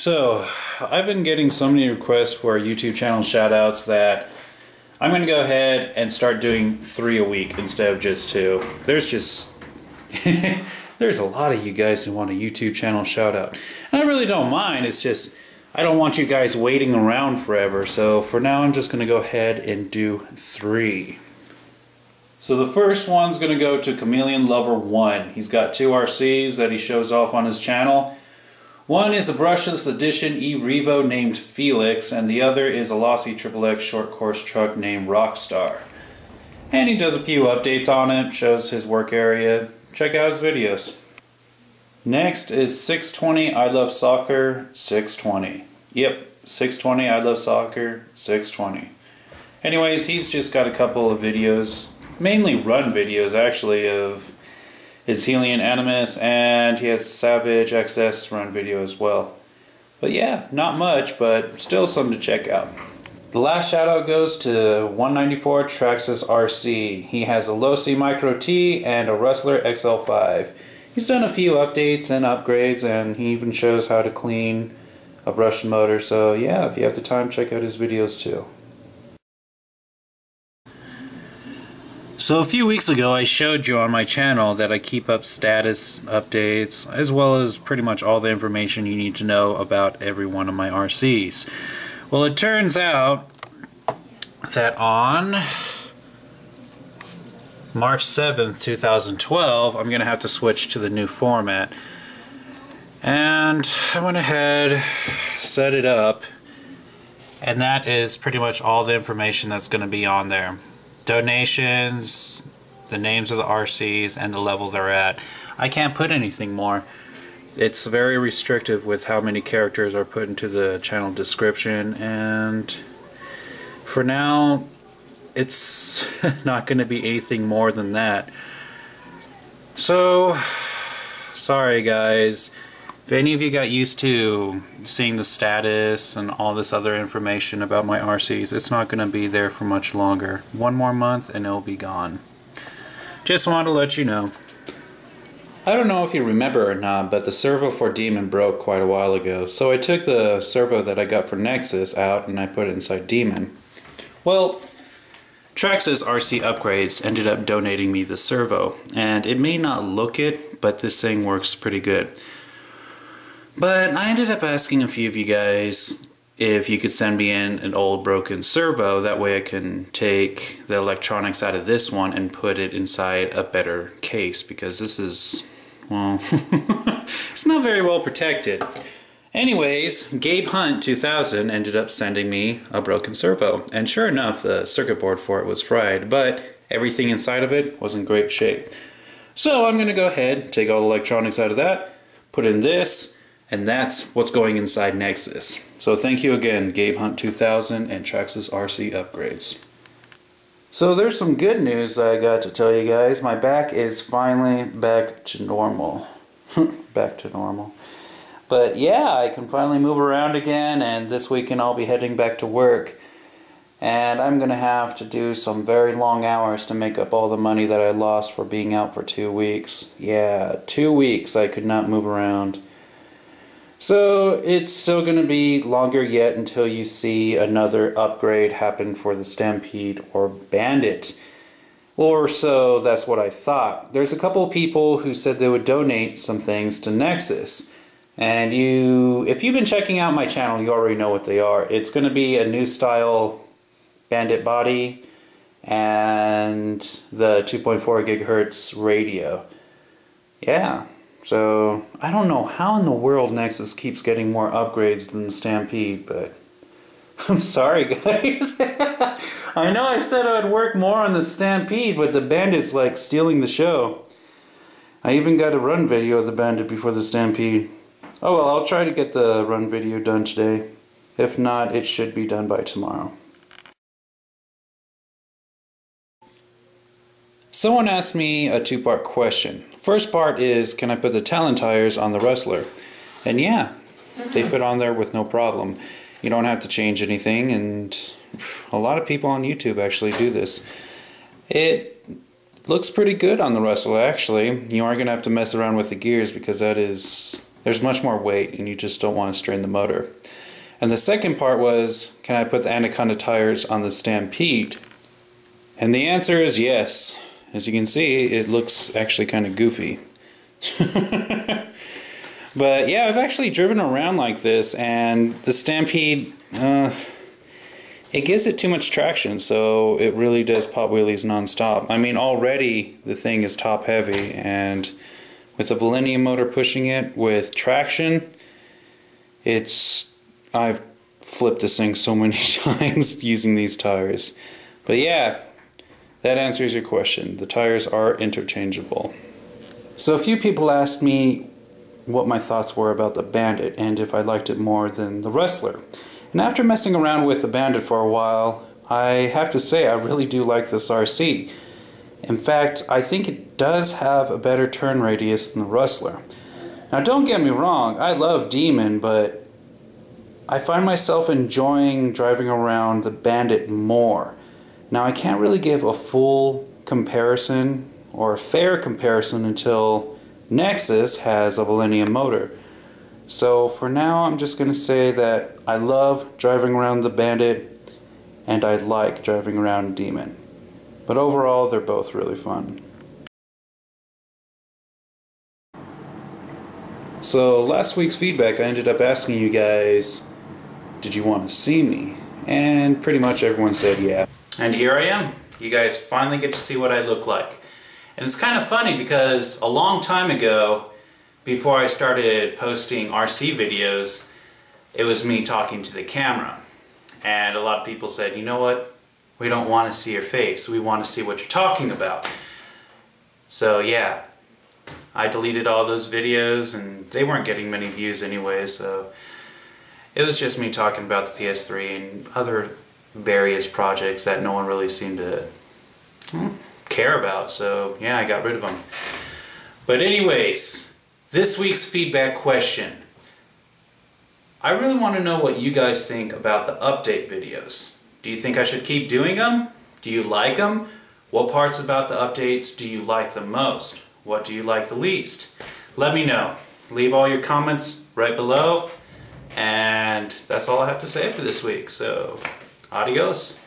So, I've been getting so many requests for YouTube channel shoutouts that I'm going to go ahead and start doing 3 a week instead of just 2. There's just... there's a lot of you guys who want a YouTube channel shoutout. And I really don't mind, it's just... I don't want you guys waiting around forever, so for now I'm just going to go ahead and do 3. So the first one's going to go to Chameleon Lover 1. He's got 2 RCs that he shows off on his channel. One is a brushless edition E-Revo named Felix, and the other is a lossy XXX short course truck named Rockstar. And he does a few updates on it, shows his work area. Check out his videos. Next is 620 I Love Soccer 620. Yep, 620 I Love Soccer 620. Anyways, he's just got a couple of videos, mainly run videos actually, of his Helion Animus, and he has a Savage XS run video as well. But yeah, not much, but still something to check out. The last shout out goes to 194 Traxxas RC. He has a Low C Micro T and a Rustler XL5. He's done a few updates and upgrades, and he even shows how to clean a brushed motor, so yeah, if you have the time, check out his videos too. So a few weeks ago I showed you on my channel that I keep up status updates as well as pretty much all the information you need to know about every one of my RCs. Well, it turns out that on March 7th, 2012, I'm going to have to switch to the new format. And I went ahead, set it up, and that is pretty much all the information that's going to be on there. Donations, the names of the RCs, and the level they're at. I can't put anything more. It's very restrictive with how many characters are put into the channel description, and for now it's not going to be anything more than that. So, sorry guys. If any of you got used to seeing the status and all this other information about my RCs, it's not going to be there for much longer. 1 more month and it'll be gone. Just wanted to let you know. I don't know if you remember or not, but the Servo for Demon broke quite a while ago. So I took the Servo that I got for Nexus out and I put it inside Demon. Well, Traxxas RC Upgrades ended up donating me the Servo. And it may not look it, but this thing works pretty good. But I ended up asking a few of you guys if you could send me in an old broken Servo, that way I can take the electronics out of this one and put it inside a better case, because this is, well, it's not very well protected. Anyways, Gabe Hunt 2000 ended up sending me a broken Servo, and sure enough the circuit board for it was fried, but everything inside of it was in great shape. So I'm going to go ahead, take all the electronics out of that, put in this, and that's what's going inside Nexus. So thank you again, Gabe Hunt 2000 and Traxxas RC Upgrades. So there's some good news I got to tell you guys. My back is finally back to normal. Back to normal. But yeah, I can finally move around again, and this weekend I'll be heading back to work. And I'm going to have to do some very long hours to make up all the money that I lost for being out for 2 weeks. Yeah, 2 weeks I could not move around. So it's still going to be longer yet until you see another upgrade happen for the Stampede or Bandit. Or so that's what I thought. There's a couple of people who said they would donate some things to Nexus. And if you've been checking out my channel, you already know what they are. It's going to be a new style Bandit body and the 2.4 gigahertz radio. Yeah. So, I don't know how in the world Nexus keeps getting more upgrades than the Stampede, but I'm sorry guys. I know I said I would work more on the Stampede, but the Bandit's like stealing the show. I even got a run video of the Bandit before the Stampede. Oh well, I'll try to get the run video done today. If not, it should be done by tomorrow. Someone asked me a 2-part question. First part is, can I put the Talon tires on the Rustler? And yeah, they fit on there with no problem. You don't have to change anything, and a lot of people on YouTube actually do this. It looks pretty good on the Rustler actually. You aren't going to have to mess around with the gears because that is There's much more weight and you just don't want to strain the motor. And the second part was, can I put the Anaconda tires on the Stampede? And the answer is yes. As you can see, it looks actually kind of goofy. But yeah, I've actually driven around like this, and the Stampede, it gives it too much traction, so it really does pop wheelies non-stop. I mean, already the thing is top heavy, and with a Millennium motor pushing it with traction, I've flipped this thing so many times using these tires. But yeah, that answers your question. The tires are interchangeable. So a few people asked me what my thoughts were about the Bandit and if I liked it more than the Rustler. And after messing around with the Bandit for a while, I have to say I really do like this RC. In fact, I think it does have a better turn radius than the Rustler. Now don't get me wrong, I love Demon, but I find myself enjoying driving around the Bandit more. Now I can't really give a full comparison or a fair comparison until Nexus has a Millennium motor. So for now I'm just going to say that I love driving around the Bandit and I like driving around Demon. But overall they're both really fun. So last week's feedback, I ended up asking you guys, did you want to see me? And pretty much everyone said yeah. And here I am. You guys finally get to see what I look like. And it's kind of funny because a long time ago, before I started posting RC videos, it was me talking to the camera. And a lot of people said, you know what, we don't want to see your face, we want to see what you're talking about. So yeah, I deleted all those videos and they weren't getting many views anyway, so it was just me talking about the PS3 and other various projects that no one really seemed to care about, so yeah, I got rid of them. But anyways, this week's feedback question. I really want to know what you guys think about the update videos. Do you think I should keep doing them? Do you like them? What parts about the updates do you like the most? What do you like the least? Let me know. Leave all your comments right below. And that's all I have to say for this week, so adios.